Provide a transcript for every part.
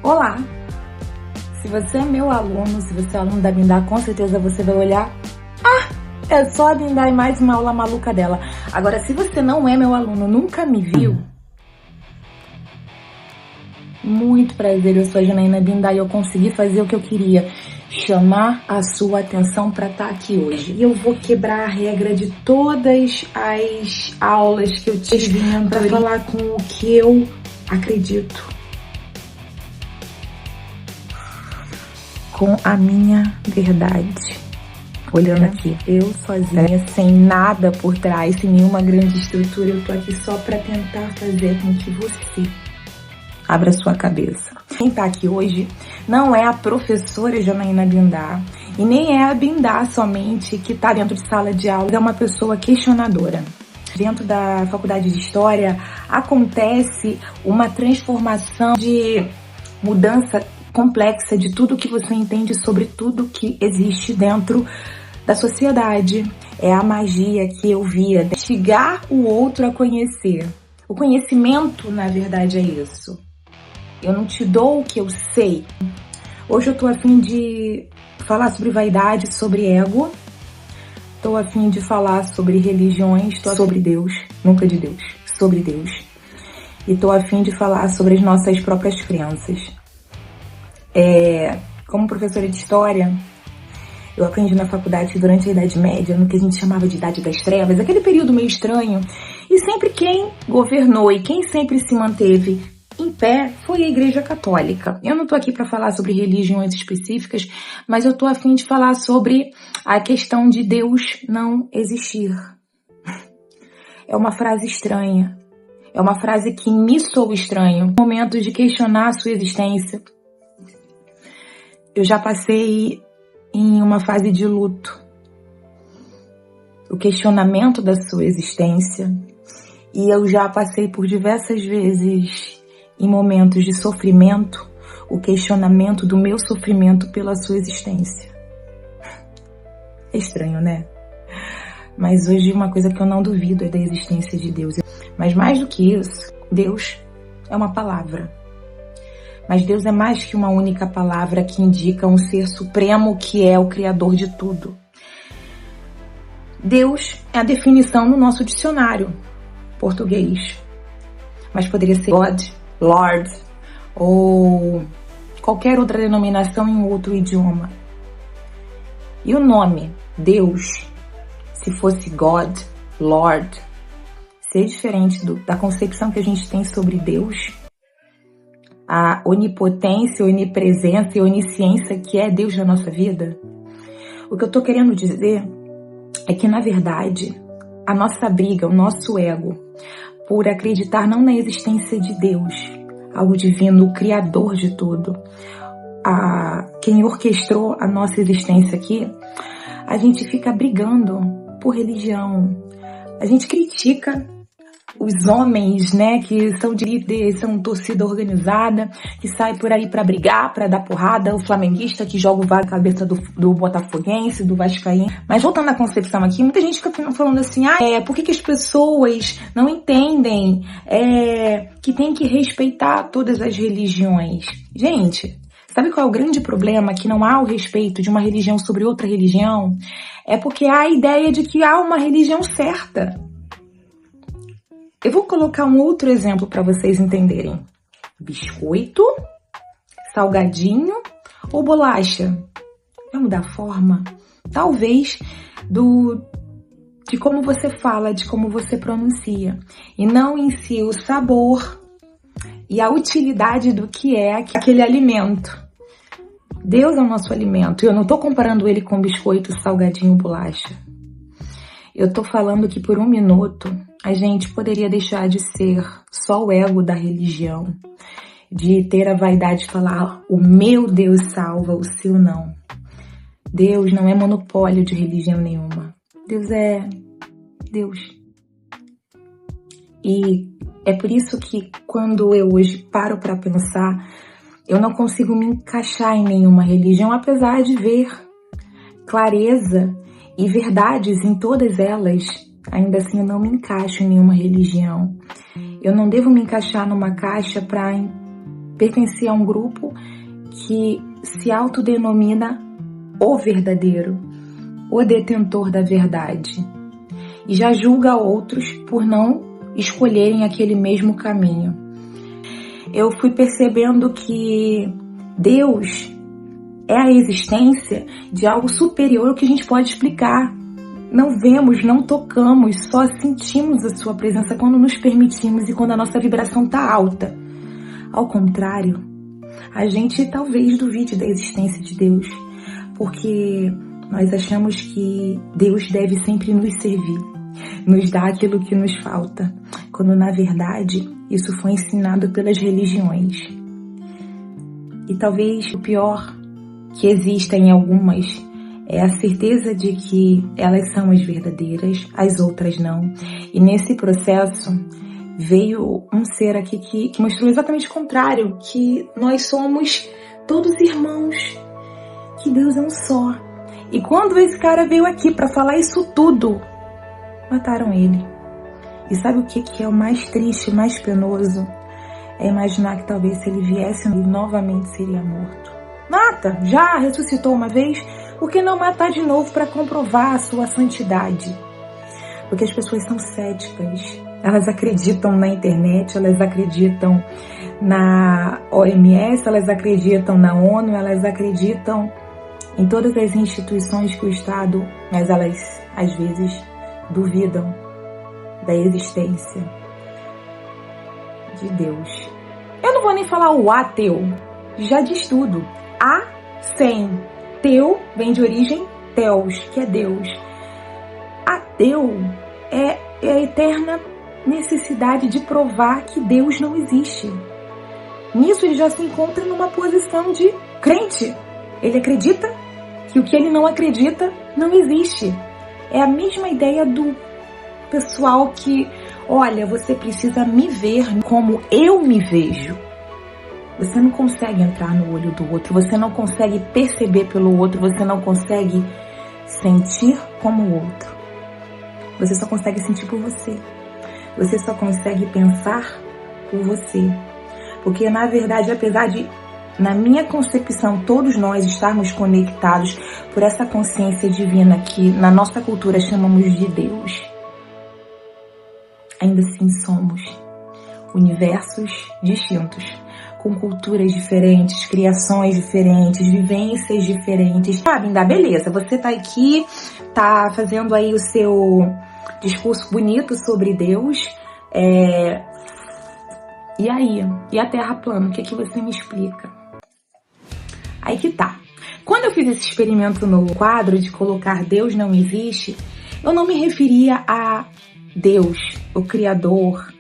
Olá! Se você é meu aluno, se você é aluno da Bindá, com certeza você vai olhar. É só a Bindá e mais uma aula maluca dela. Agora, se você não é meu aluno, nunca me viu, muito prazer, eu sou a Janaína Bindá e eu consegui fazer o que eu queria. Chamar a sua atenção para estar aqui hoje. E eu vou quebrar a regra de todas as aulas que eu tive para falar com o que eu acredito. Com a minha verdade. Olhando aqui, eu sozinha, sem nada por trás, sem nenhuma grande estrutura, eu tô aqui só para tentar fazer com que você abra sua cabeça. Quem tá aqui hoje não é a professora Janaína Bindá e nem é a Bindá somente que tá dentro de sala de aula, é uma pessoa questionadora. Dentro da faculdade de História acontece uma transformação de mudança complexa de tudo que você entende sobre tudo que existe dentro da sociedade. É a magia que eu via, instigar o outro a conhecer. O conhecimento, na verdade, é isso. Eu não te dou o que eu sei. Hoje eu tô a fim de falar sobre vaidade, sobre ego. Tô a fim de falar sobre religiões, sobre Deus, nunca de Deus, sobre Deus. E tô a fim de falar sobre as nossas próprias crenças. Como professora de História, eu aprendi na faculdade durante a Idade Média, no que a gente chamava de Idade das Trevas, aquele período meio estranho. E sempre quem governou e quem sempre se manteve em pé foi a Igreja Católica. Eu não tô aqui para falar sobre religiões específicas, mas eu tô a fim de falar sobre a questão de Deus não existir. É uma frase estranha. É uma frase que me soa estranho. Momentos de questionar a sua existência. Eu já passei em uma fase de luto. O questionamento da sua existência. E eu já passei por diversas vezes em momentos de sofrimento, o questionamento do meu sofrimento pela sua existência. É estranho, né? Mas hoje uma coisa que eu não duvido é da existência de Deus. Mas mais do que isso, Deus é uma palavra. Mas Deus é mais que uma única palavra que indica um ser supremo que é o criador de tudo. Deus é a definição no nosso dicionário português. Mas poderia ser God, Lord ou qualquer outra denominação em outro idioma. E o nome Deus, se fosse God, Lord, ser diferente da concepção que a gente tem sobre Deus, a onipotência, onipresença e onisciência que é Deus na nossa vida. O que eu tô querendo dizer é que, na verdade, a nossa briga, o nosso ego, por acreditar não na existência de Deus, algo divino, o criador de tudo, quem orquestrou a nossa existência aqui, a gente fica brigando por religião. A gente critica os homens, né, que são de líderes, são torcida organizada, que sai por aí pra brigar, pra dar porrada, o flamenguista que joga o VAR na cabeça do botafoguense, do vascaíno. Mas voltando à concepção aqui, muita gente fica falando assim, por que as pessoas não entendem que tem que respeitar todas as religiões? Gente, sabe qual é o grande problema? Que não há o respeito de uma religião sobre outra religião? É porque há a ideia de que há uma religião certa. Eu vou colocar um outro exemplo para vocês entenderem. Biscoito, salgadinho ou bolacha? Vai mudar a forma? Talvez de como você fala, de como você pronuncia. E não em si o sabor e a utilidade do que é aquele alimento. Deus é o nosso alimento. Eu não estou comparando ele com biscoito, salgadinho, bolacha. Eu tô falando que por um minuto a gente poderia deixar de ser só o ego da religião, de ter a vaidade de falar o meu Deus salva, o seu não. Deus não é monopólio de religião nenhuma. Deus é Deus. E é por isso que quando eu hoje paro para pensar, eu não consigo me encaixar em nenhuma religião, apesar de ver clareza e verdades em todas elas. Ainda assim eu não me encaixo em nenhuma religião. Eu não devo me encaixar numa caixa para pertencer a um grupo que se autodenomina o verdadeiro, o detentor da verdade, e já julga outros por não escolherem aquele mesmo caminho. Eu fui percebendo que Deus é a existência de algo superior ao que a gente pode explicar. Não vemos, não tocamos, só sentimos a sua presença quando nos permitimos e quando a nossa vibração está alta. Ao contrário, a gente talvez duvide da existência de Deus, porque nós achamos que Deus deve sempre nos servir, nos dar aquilo que nos falta, quando na verdade isso foi ensinado pelas religiões. E talvez o pior que exista em algumas é a certeza de que elas são as verdadeiras, as outras não. E nesse processo veio um ser aqui que mostrou exatamente o contrário, que nós somos todos irmãos, que Deus é um só. E quando esse cara veio aqui para falar isso tudo, mataram ele. E sabe o que é o mais triste, mais penoso? É imaginar que talvez se ele viesse, ele novamente seria morto. Mata! Já ressuscitou uma vez, por que não matar de novo para comprovar a sua santidade? Porque as pessoas são céticas. Elas acreditam na internet, elas acreditam na OMS, elas acreditam na ONU, elas acreditam em todas as instituições que o Estado, mas elas às vezes duvidam da existência de Deus. Eu não vou nem falar o ateu, já diz tudo. A sem teu vem de origem Theos, que é Deus. Ateu é a eterna necessidade de provar que Deus não existe. Nisso ele já se encontra numa posição de crente. Ele acredita que o que ele não acredita não existe. É a mesma ideia do pessoal que, olha, você precisa me ver como eu me vejo. Você não consegue entrar no olho do outro, você não consegue perceber pelo outro, você não consegue sentir como o outro. Você só consegue sentir por você. Você só consegue pensar por você. Porque, na verdade, apesar de, na minha concepção, todos nós estarmos conectados por essa consciência divina que na nossa cultura chamamos de Deus, ainda assim somos universos distintos, com culturas diferentes, criações diferentes, vivências diferentes. Sabe, ainda beleza, você tá aqui, tá fazendo aí o seu discurso bonito sobre Deus, e aí? E a Terra plana? O que que você me explica? Aí que tá. Quando eu fiz esse experimento no quadro de colocar Deus não existe, eu não me referia a Deus, o Criador,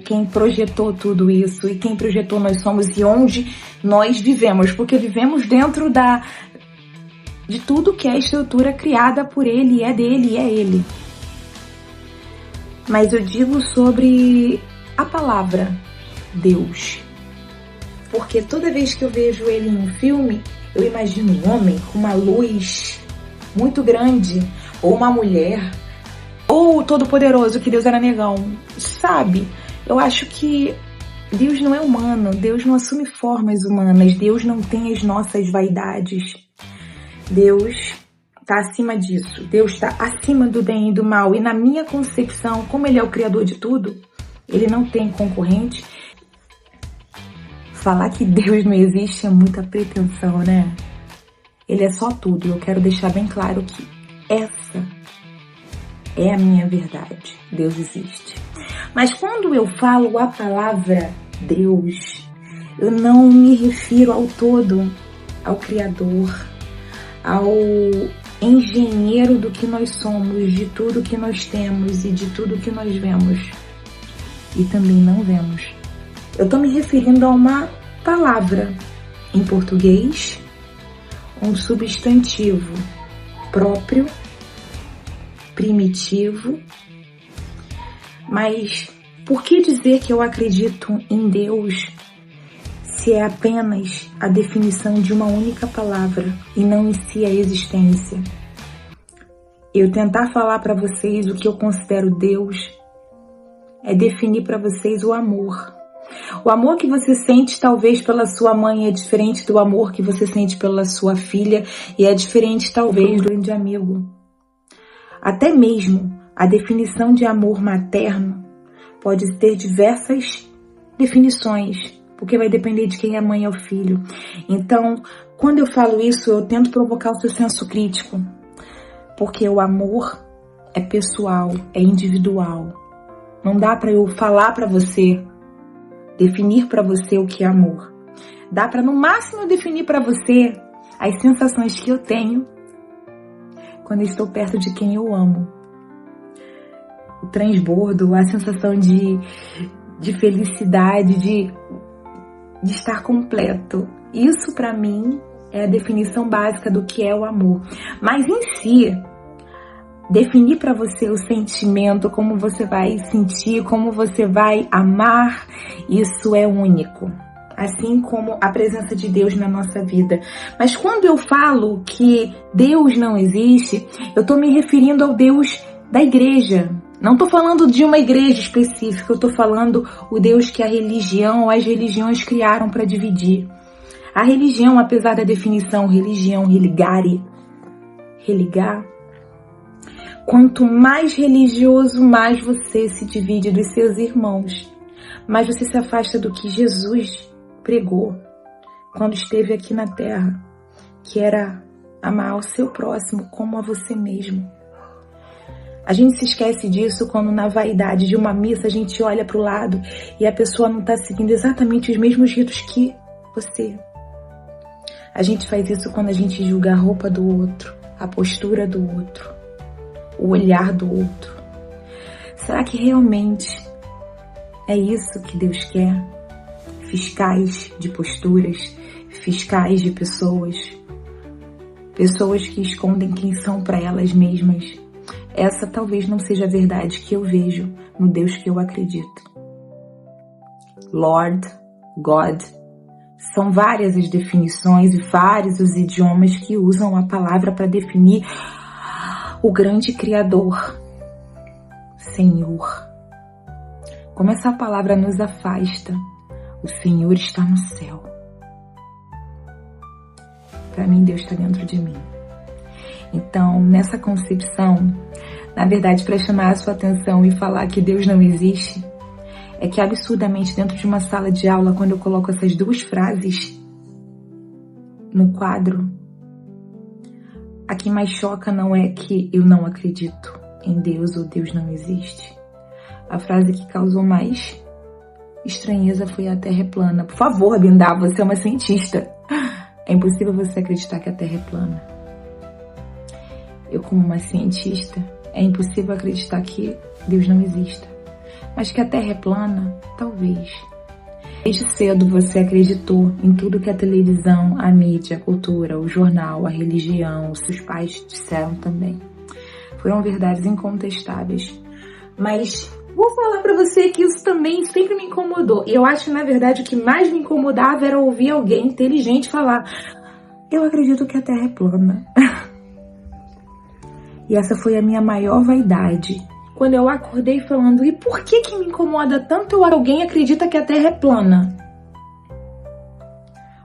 quem projetou tudo isso e quem projetou nós somos e onde nós vivemos, porque vivemos dentro de tudo que é a estrutura criada por Ele, e é dele, e é Ele. Mas eu digo sobre a palavra Deus, porque toda vez que eu vejo Ele em um filme, eu imagino um homem com uma luz muito grande, ou uma mulher, ou o Todo-Poderoso, que Deus era negão, sabe? Eu acho que Deus não é humano, Deus não assume formas humanas, Deus não tem as nossas vaidades. Deus está acima disso, Deus está acima do bem e do mal. E na minha concepção, como Ele é o Criador de tudo, Ele não tem concorrente. Falar que Deus não existe é muita pretensão, né? Ele é só tudo, e eu quero deixar bem claro que essa é a minha verdade. Deus existe. Mas quando eu falo a palavra Deus, eu não me refiro ao todo, ao Criador, ao engenheiro do que nós somos, de tudo que nós temos e de tudo que nós vemos e também não vemos. Eu estou me referindo a uma palavra em português, um substantivo próprio, primitivo. Mas por que dizer que eu acredito em Deus se é apenas a definição de uma única palavra e não em si a existência? Eu tentar falar para vocês o que eu considero Deus é definir para vocês o amor. O amor que você sente talvez pela sua mãe é diferente do amor que você sente pela sua filha e é diferente talvez do grande amigo. Até mesmo a definição de amor materno pode ter diversas definições, porque vai depender de quem é a mãe ou filho. Então, quando eu falo isso, eu tento provocar o seu senso crítico, porque o amor é pessoal, é individual. Não dá para eu falar para você, definir para você o que é amor. Dá para no máximo definir para você as sensações que eu tenho quando eu estou perto de quem eu amo. O transbordo, a sensação de felicidade, de estar completo. Isso para mim é a definição básica do que é o amor. Mas em si, definir para você o sentimento, como você vai sentir, como você vai amar, isso é único. Assim como a presença de Deus na nossa vida. Mas quando eu falo que Deus não existe, eu estou me referindo ao Deus da igreja. Não estou falando de uma igreja específica, eu estou falando o Deus que a religião ou as religiões criaram para dividir. A religião, apesar da definição religião, religar, quanto mais religioso, mais você se divide dos seus irmãos, mais você se afasta do que Jesus pregou quando esteve aqui na terra, que era amar o seu próximo como a você mesmo. A gente se esquece disso quando na vaidade de uma missa a gente olha para o lado e a pessoa não está seguindo exatamente os mesmos ritos que você. A gente faz isso quando a gente julga a roupa do outro, a postura do outro, o olhar do outro. Será que realmente é isso que Deus quer? Fiscais de posturas, fiscais de pessoas que escondem quem são para elas mesmas. Essa talvez não seja a verdade que eu vejo no Deus que eu acredito. Lord, God, são várias as definições e vários os idiomas que usam a palavra para definir o grande Criador, Senhor. Como essa palavra nos afasta, o Senhor está no céu. Para mim, Deus está dentro de mim. Então, nessa concepção, na verdade, para chamar a sua atenção e falar que Deus não existe, é que absurdamente dentro de uma sala de aula, quando eu coloco essas duas frases no quadro, a que mais choca não é que eu não acredito em Deus ou Deus não existe. A frase que causou mais estranheza foi a Terra é plana. Por favor, Bindá, você é uma cientista. É impossível você acreditar que a Terra é plana. Eu, como uma cientista, é impossível acreditar que Deus não exista. Mas que a Terra é plana, talvez. Desde cedo você acreditou em tudo que a televisão, a mídia, a cultura, o jornal, a religião, os seus pais disseram também. Foram verdades incontestáveis. Mas vou falar pra você que isso também sempre me incomodou. E eu acho que, na verdade, o que mais me incomodava era ouvir alguém inteligente falar: eu acredito que a Terra é plana. E essa foi a minha maior vaidade. Quando eu acordei falando: e por que me incomoda tanto alguém acredita que a Terra é plana?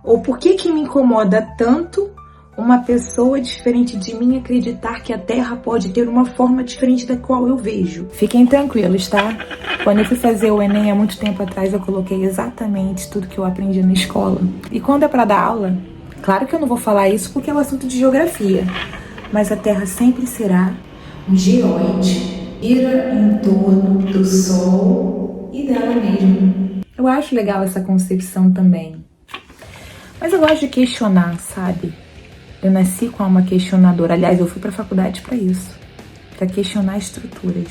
Ou por que me incomoda tanto uma pessoa diferente de mim acreditar que a Terra pode ter uma forma diferente da qual eu vejo? Fiquem tranquilos, tá? Quando eu fui fazer o Enem há muito tempo atrás, eu coloquei exatamente tudo que eu aprendi na escola. E quando é pra dar aula, claro que eu não vou falar isso porque é um assunto de geografia, mas a Terra sempre será um geóide, gira em torno do Sol e dela mesma. Eu acho legal essa concepção também. Mas eu gosto de questionar, sabe? Eu nasci com uma questionadora. Aliás, eu fui pra faculdade pra isso. Pra questionar estruturas.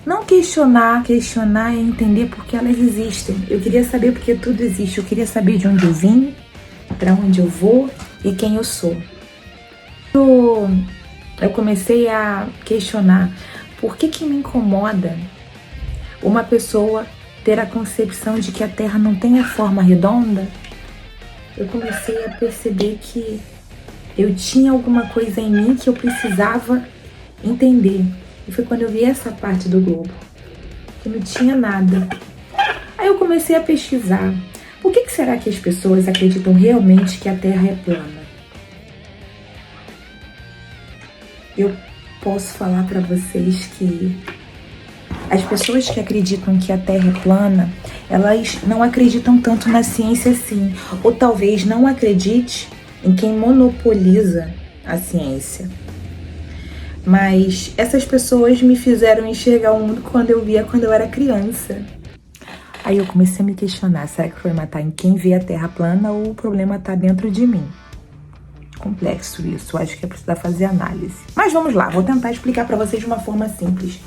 Não questionar é entender por que elas existem. Eu queria saber por que tudo existe. Eu queria saber de onde eu vim, pra onde eu vou e quem eu sou. Eu comecei a questionar por que me incomoda uma pessoa ter a concepção de que a Terra não tem a forma redonda. Eu comecei a perceber que eu tinha alguma coisa em mim que eu precisava entender. E foi quando eu vi essa parte do globo, que não tinha nada. Aí eu comecei a pesquisar. Por que será que as pessoas acreditam realmente que a Terra é plana? Eu posso falar para vocês que as pessoas que acreditam que a Terra é plana, elas não acreditam tanto na ciência assim. Ou talvez não acredite em quem monopoliza a ciência. Mas essas pessoas me fizeram enxergar o mundo quando eu era criança. Aí eu comecei a me questionar, será que o problema tá em quem vê a Terra plana ou o problema tá dentro de mim? Complexo isso, acho que é preciso fazer análise. Mas vamos lá, vou tentar explicar para vocês de uma forma simples.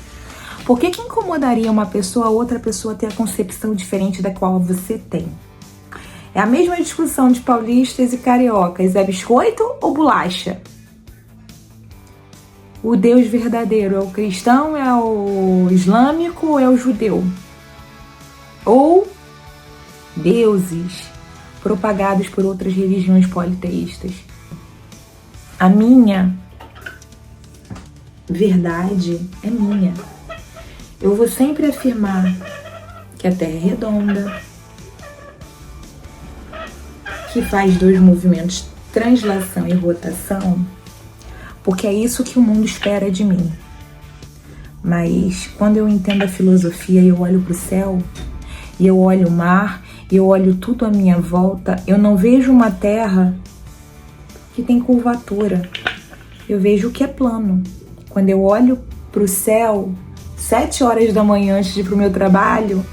Por que incomodaria uma pessoa ou outra pessoa ter a concepção diferente da qual você tem? É a mesma discussão de paulistas e cariocas, é biscoito ou bolacha? O Deus verdadeiro é o cristão, é o islâmico ou é o judeu? Ou deuses propagados por outras religiões politeístas? A minha verdade é minha. Eu vou sempre afirmar que a Terra é redonda, que faz 2 movimentos, translação e rotação, porque é isso que o mundo espera de mim. Mas quando eu entendo a filosofia e eu olho para o céu, e eu olho o mar, e eu olho tudo à minha volta, eu não vejo uma terra que tem curvatura. Eu vejo o que é plano. Quando eu olho para o céu, 7 horas da manhã antes de ir para o meu trabalho,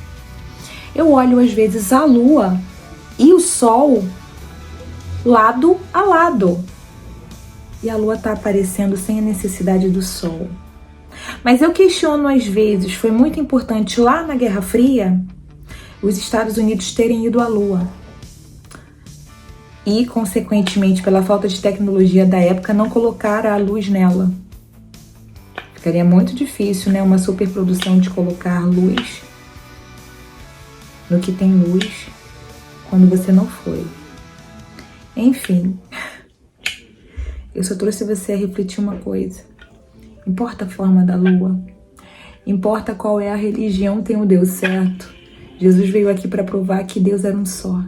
eu olho às vezes a lua e o sol lado a lado. E a lua está aparecendo sem a necessidade do sol. Mas eu questiono às vezes, foi muito importante lá na Guerra Fria, os Estados Unidos terem ido à Lua. E, consequentemente, pela falta de tecnologia da época, não colocar a luz nela. Ficaria muito difícil, né? Uma superprodução de colocar luz no que tem luz quando você não foi. Enfim, eu só trouxe você a refletir uma coisa. Importa a forma da lua, importa qual é a religião, tem o Deus certo. Jesus veio aqui para provar que Deus era um só.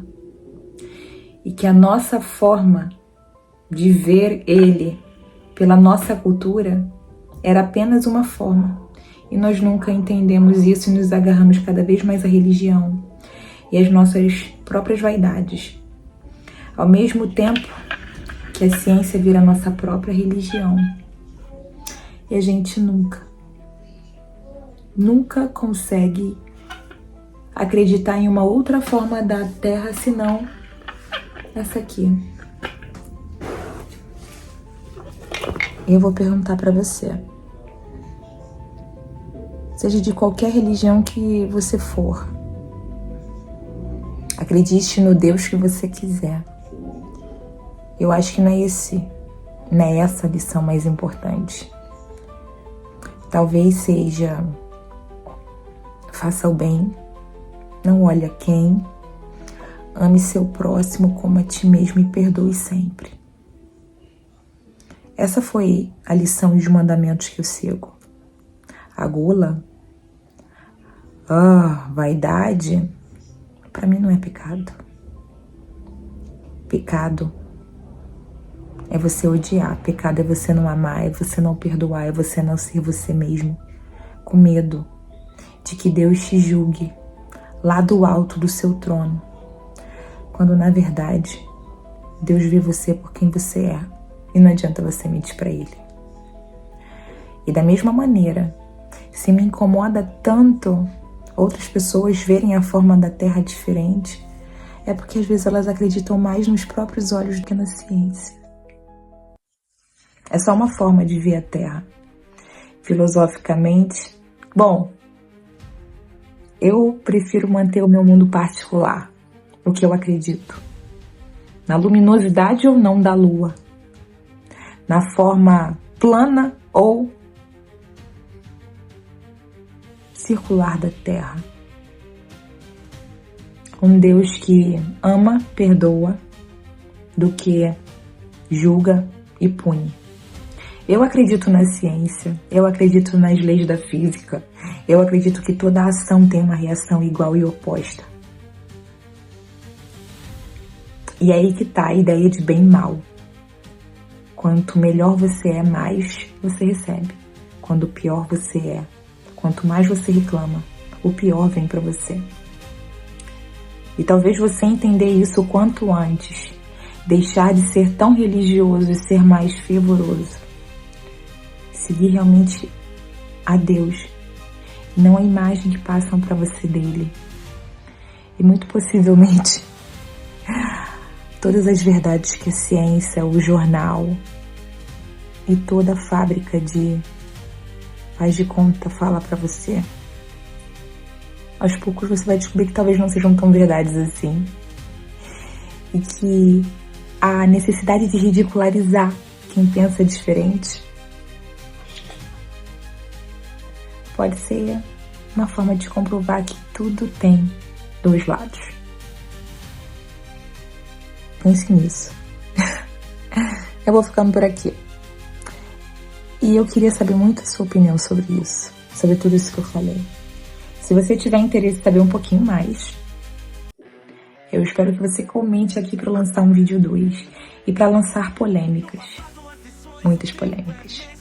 E que a nossa forma de ver Ele, pela nossa cultura, era apenas uma forma. E nós nunca entendemos isso e nos agarramos cada vez mais à religião e às nossas próprias vaidades. Ao mesmo tempo que a ciência vira a nossa própria religião. E a gente nunca consegue acreditar em uma outra forma da Terra senão essa aqui. E eu vou perguntar para você, seja de qualquer religião que você for, acredite no Deus que você quiser. Eu acho que não é essa a lição mais importante. Talvez seja, faça o bem, não olhe a quem, ame seu próximo como a ti mesmo e perdoe sempre. Essa foi a lição e os mandamentos que eu sigo. A gula, vaidade, para mim não é pecado. Pecado é você odiar, pecado é você não amar, é você não perdoar, é você não ser você mesmo, com medo de que Deus te julgue lá do alto do seu trono, quando na verdade Deus vê você por quem você é e não adianta você mentir para Ele. E da mesma maneira, se me incomoda tanto outras pessoas verem a forma da Terra diferente, é porque às vezes elas acreditam mais nos próprios olhos do que na ciência. É só uma forma de ver a Terra. Filosoficamente, bom, eu prefiro manter o meu mundo particular, o que eu acredito. Na luminosidade ou não da Lua. Na forma plana ou circular da Terra. Um Deus que ama, perdoa, do que julga e pune. Eu acredito na ciência, eu acredito nas leis da física, eu acredito que toda ação tem uma reação igual e oposta. E aí que tá a ideia de bem e mal. Quanto melhor você é, mais você recebe. Quando pior você é, quanto mais você reclama, o pior vem pra você. E talvez você entender isso o quanto antes, deixar de ser tão religioso e ser mais fervoroso. Seguir realmente a Deus, não a imagem que passam pra você dele. E muito possivelmente todas as verdades que a ciência, o jornal e toda a fábrica de faz de conta fala pra você, aos poucos você vai descobrir que talvez não sejam tão verdades assim. E que a necessidade de ridicularizar quem pensa diferente pode ser uma forma de comprovar que tudo tem dois lados. Pense nisso. Eu vou ficando por aqui. E eu queria saber muito a sua opinião sobre isso, sobre tudo isso que eu falei. Se você tiver interesse em saber um pouquinho mais, eu espero que você comente aqui para lançar um vídeo 2 e para lançar polêmicas, muitas polêmicas.